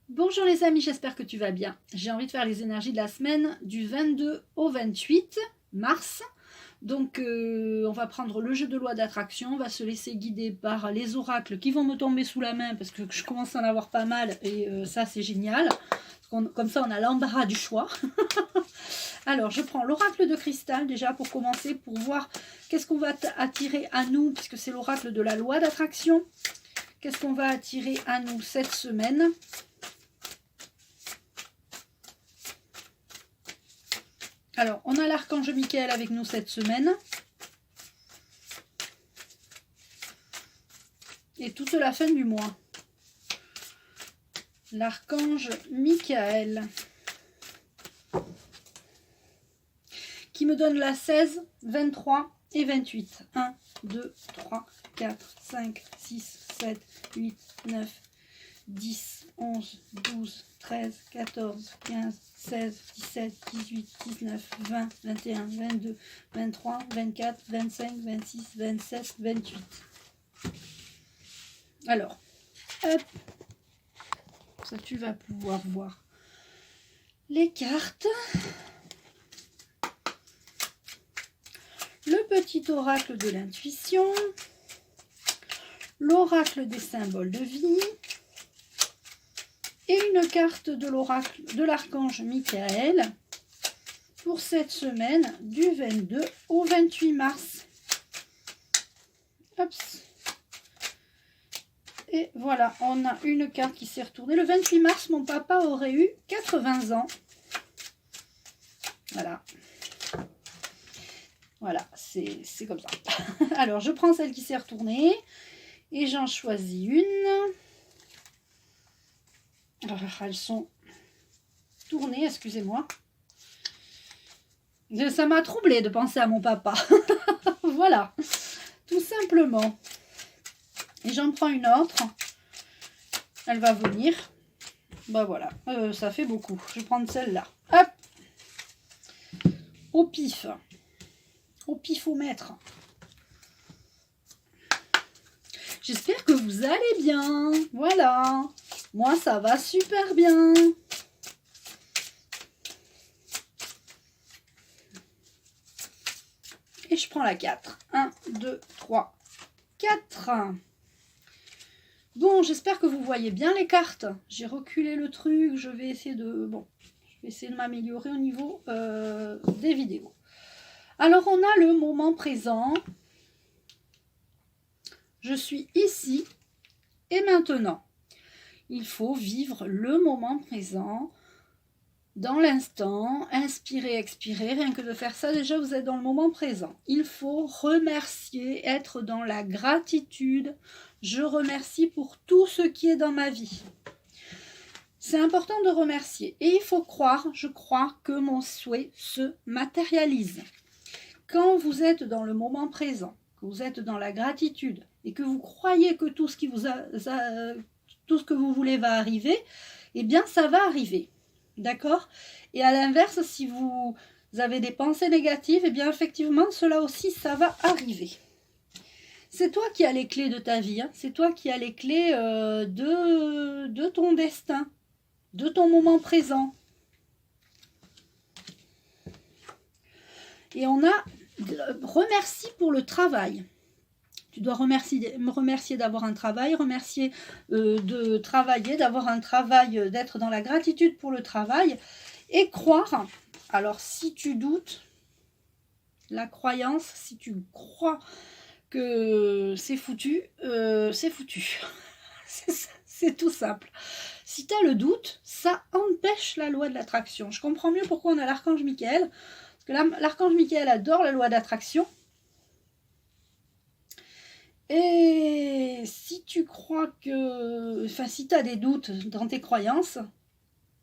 Bonjour les amis, j'espère que tu vas bien. J'ai envie de faire les énergies de la semaine du 22 au 28 mars. Donc on va prendre le jeu de loi d'attraction, on va se laisser guider par les oracles qui vont me tomber sous la main parce que je commence à en avoir pas mal et ça c'est génial. Comme ça on a l'embarras du choix. Alors je prends l'oracle de cristal déjà pour commencer, pour voir qu'est-ce qu'on va attirer à nous, puisque c'est l'oracle de la loi d'attraction. Qu'est-ce qu'on va attirer à nous cette semaine ? Alors, on a l'archange Michael avec nous cette semaine. Et toute la fin du mois. L'archange Michael. Qui me donne la 16, 23 et 28. 1, 2, 3, 4, 5, 6, 7, 8, 9, 10, 11, 12, 13, 14, 15, 16, 17, 18, 19, 20, 21, 22, 23, 24, 25, 26, 27, 28. Alors, hop, ça tu vas pouvoir voir les cartes. Le petit oracle de l'intuition, l'oracle des symboles de vie et une carte de l'oracle de l'archange Michael pour cette semaine du 22 au 28 mars. Hop. Et voilà, on a une carte qui s'est retournée. Le 28 mars, mon papa aurait eu 80 ans. Voilà. Voilà, c'est comme ça. Alors, je prends celle qui s'est retournée et j'en choisis une. Alors, elles sont tournées, excusez-moi. Ça m'a troublée de penser à mon papa. Voilà, tout simplement. Et j'en prends une autre. Elle va venir. Bah voilà, ça fait beaucoup. Je vais prendre celle-là. Hop. Au pif. Au pifomètre. J'espère que vous allez bien. Voilà. Moi, ça va super bien. Et je prends la 4. 1, 2, 3, 4. Bon, j'espère que vous voyez bien les cartes. J'ai reculé le truc. Je vais essayer de... Bon, je vais essayer de m'améliorer au niveau des vidéos. Alors, on a le moment présent. Je suis ici et maintenant. Il faut vivre le moment présent, dans l'instant, inspirer, expirer. Rien que de faire ça, déjà, vous êtes dans le moment présent. Il faut remercier, être dans la gratitude. Je remercie pour tout ce qui est dans ma vie. C'est important de remercier. Et il faut croire, je crois, que mon souhait se matérialise. Quand vous êtes dans le moment présent, que vous êtes dans la gratitude et que vous croyez que tout ce que vous voulez va arriver, eh bien ça va arriver. D'accord? Et à l'inverse, si vous avez des pensées négatives, eh bien effectivement, cela aussi, ça va arriver. C'est toi qui as les clés de ta vie, hein. C'est toi qui as les clés de ton destin, de ton moment présent. Et on a remercie pour le travail. Tu dois me remercier d'avoir un travail, remercier de travailler, d'avoir un travail, d'être dans la gratitude pour le travail et croire. Alors si tu doutes, la croyance, si tu crois que c'est foutu, c'est foutu. C'est tout simple. Si tu as le doute, ça empêche la loi de l'attraction. Je comprends mieux pourquoi on a l'archange Michael. L'archange Michael adore la loi d'attraction. Et si tu crois que... Enfin, si tu as des doutes dans tes croyances,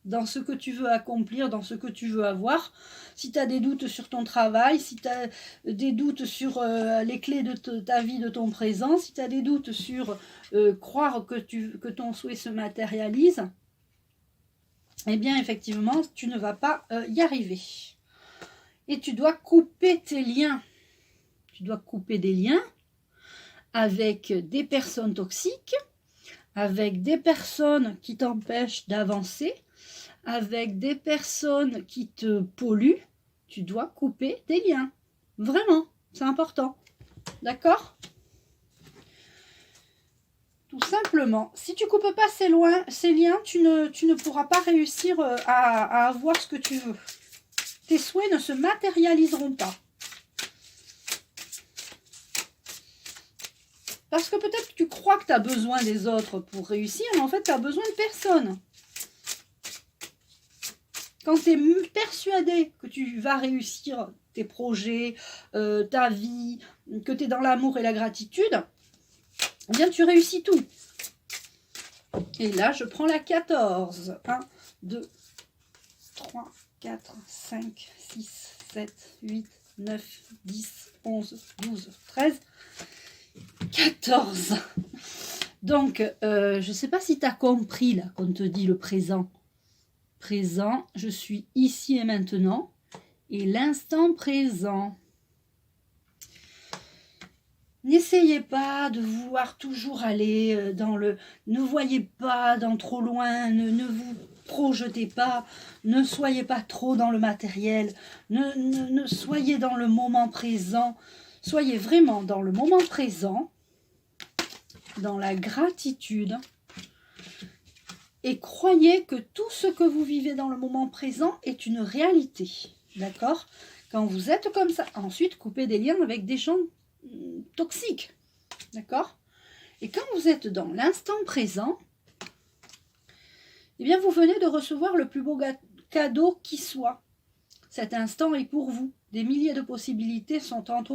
dans ce que tu veux accomplir, dans ce que tu veux avoir, si tu as des doutes sur ton travail, si tu as des doutes sur les clés de ta vie, de ton présent, si tu as des doutes sur croire que ton souhait se matérialise, eh bien, effectivement, tu ne vas pas y arriver. Et tu dois couper tes liens. Tu dois couper des liens avec des personnes toxiques, avec des personnes qui t'empêchent d'avancer, avec des personnes qui te polluent, tu dois couper des liens. Vraiment, c'est important. D'accord? Tout simplement. Si tu ne coupes pas ces liens, tu ne pourras pas réussir à avoir ce que tu veux. Tes souhaits ne se matérialiseront pas. Parce que peut-être que tu crois que tu as besoin des autres pour réussir, mais en fait, tu as besoin de personne. Quand tu es persuadé que tu vas réussir tes projets, ta vie, que tu es dans l'amour et la gratitude, eh bien, tu réussis tout. Et là, je prends la 14. 1, 2, 3, 4, 5, 6, 7, 8, 9, 10, 11, 12, 13, 14. Donc, je ne sais pas si tu as compris, là, qu'on te dit le présent. Présent, je suis ici et maintenant. Et l'instant présent. N'essayez pas de vouloir toujours aller dans le... Ne voyez pas dans trop loin, ne vous projetez pas, ne soyez pas trop dans le matériel, ne soyez dans le moment présent. Soyez vraiment dans le moment présent, dans la gratitude. Et croyez que tout ce que vous vivez dans le moment présent est une réalité. D'accord? Quand vous êtes comme ça, ensuite coupez des liens avec des gens toxiques. D'accord? Et quand vous êtes dans l'instant présent, eh bien vous venez de recevoir le plus beau cadeau qui soit. Cet instant est pour vous. Des milliers de possibilités sont entre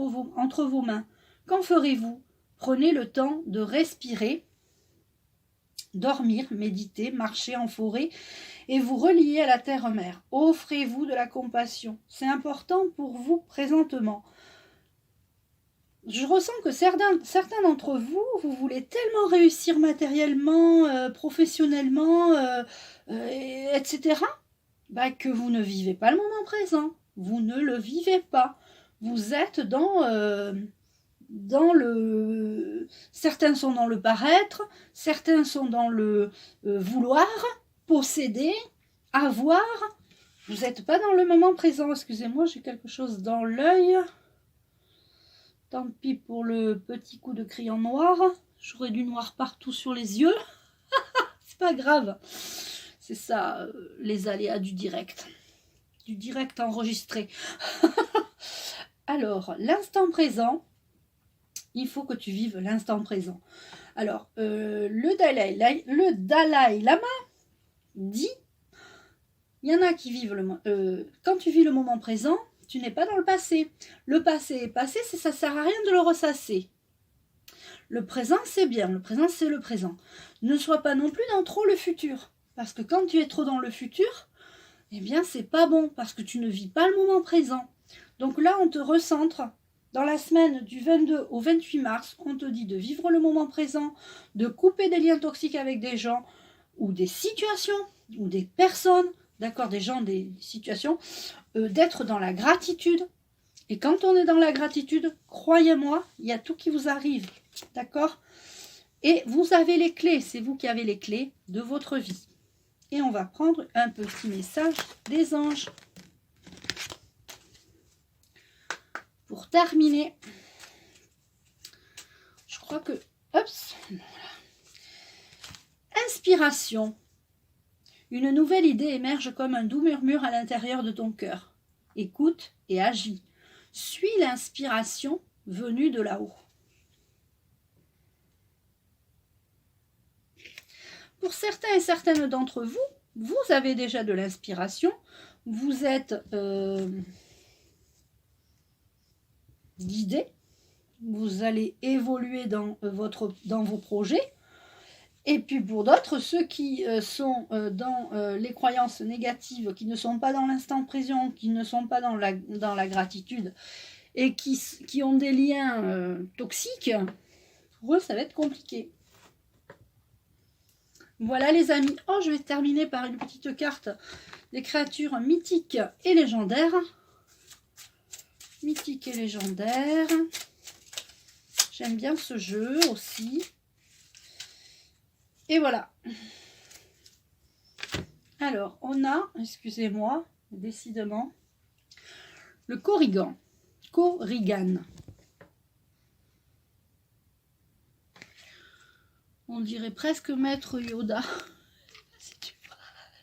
vos mains. Qu'en ferez-vous? Prenez le temps de respirer, dormir, méditer, marcher en forêt et vous relier à la terre-mère. Offrez-vous de la compassion. C'est important pour vous présentement. Je ressens que certains d'entre vous, vous voulez tellement réussir matériellement, professionnellement, etc., que vous ne vivez pas le moment présent. Vous ne le vivez pas. Vous êtes dans le... Certains sont dans le paraître, certains sont dans le vouloir, posséder, avoir. Vous n'êtes pas dans le moment présent. Excusez-moi, j'ai quelque chose dans l'œil. Tant pis pour le petit coup de crayon noir. J'aurais du noir partout sur les yeux. C'est pas grave. C'est ça, les aléas du direct. Du direct enregistré. Alors, l'instant présent, il faut que tu vives l'instant présent. Alors, le Dalai Lama dit, il y en a qui vivent quand tu vis le moment présent, tu n'es pas dans le passé. Le passé est passé, ça ne sert à rien de le ressasser. Le présent, c'est bien. Le présent, c'est le présent. Ne sois pas non plus dans trop le futur. Parce que quand tu es trop dans le futur, eh bien, c'est pas bon. Parce que tu ne vis pas le moment présent. Donc là, on te recentre. Dans la semaine du 22 au 28 mars, on te dit de vivre le moment présent, de couper des liens toxiques avec des gens ou des situations ou des personnes, d'accord, des gens, des situations, d'être dans la gratitude. Et quand on est dans la gratitude, croyez-moi, il y a tout qui vous arrive, d'accord? Et vous avez les clés, c'est vous qui avez les clés de votre vie. Et on va prendre un petit message des anges. Pour terminer, je crois que... Oups, voilà. Inspiration. Une nouvelle idée émerge comme un doux murmure à l'intérieur de ton cœur. Écoute et agis. Suis l'inspiration venue de là-haut. Pour certains et certaines d'entre vous, vous avez déjà de l'inspiration. Vous êtes guidé. Vous allez évoluer dans vos projets. Et puis pour d'autres, ceux qui sont dans les croyances négatives, qui ne sont pas dans l'instant présent, qui ne sont pas dans la gratitude et qui ont des liens toxiques, pour eux, ça va être compliqué. Voilà les amis. Oh, je vais terminer par une petite carte des créatures mythiques et légendaires. Mythiques et légendaires. J'aime bien ce jeu aussi. Et voilà. Alors, on a, excusez-moi, décidément, le Corrigan. Corrigan. On dirait presque Maître Yoda. Si tu vois.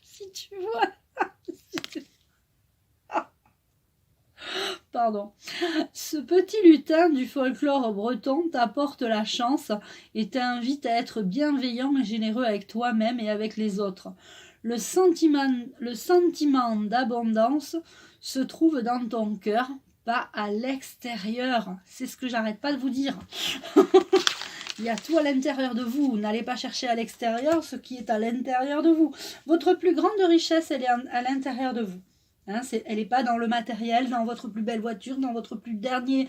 Si tu vois. Pardon. Ce petit lutin du folklore breton t'apporte la chance et t'invite à être bienveillant et généreux avec toi-même et avec les autres. Le sentiment d'abondance se trouve dans ton cœur, pas à l'extérieur. C'est ce que j'arrête pas de vous dire. Il y a tout à l'intérieur de vous. N'allez pas chercher à l'extérieur ce qui est à l'intérieur de vous. Votre plus grande richesse, elle est à l'intérieur de vous. Hein, elle n'est pas dans le matériel, dans votre plus belle voiture, dans votre plus dernier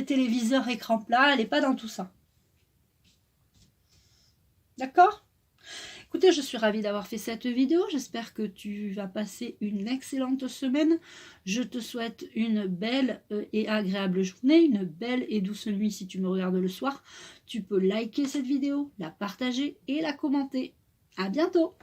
téléviseur écran plat. Elle n'est pas dans tout ça. D'accord ? Écoutez, je suis ravie d'avoir fait cette vidéo. J'espère que tu vas passer une excellente semaine. Je te souhaite une belle et agréable journée, une belle et douce nuit si tu me regardes le soir. Tu peux liker cette vidéo, la partager et la commenter. À bientôt!